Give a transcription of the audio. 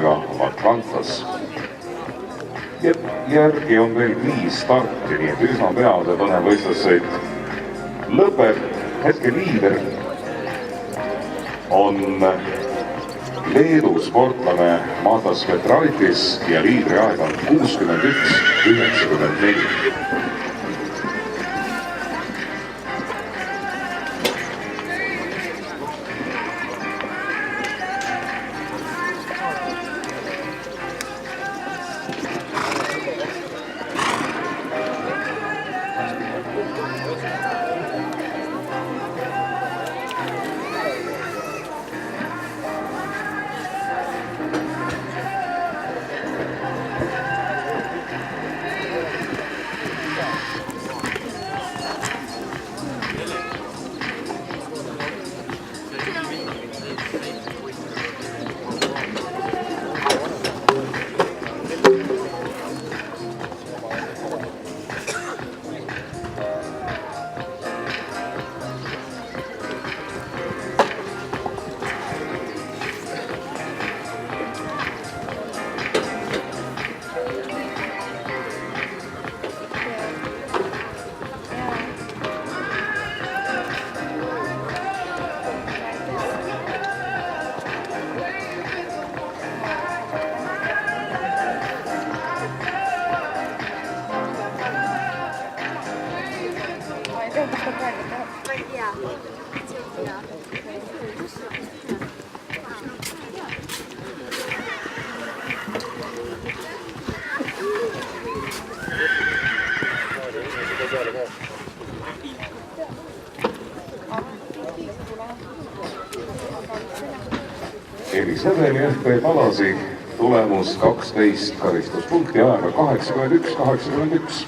Atlantas. Järgi on veel 5 starti, nii et üsna pea see põnev võistlussõit lõpeb. Hetke liider on Leedu sportlane Matas Petraitis ja liidriaeg on 61.94. Elis Hädel ja FP Palasi tulemus 12 karistuspunkti, aega 81.81.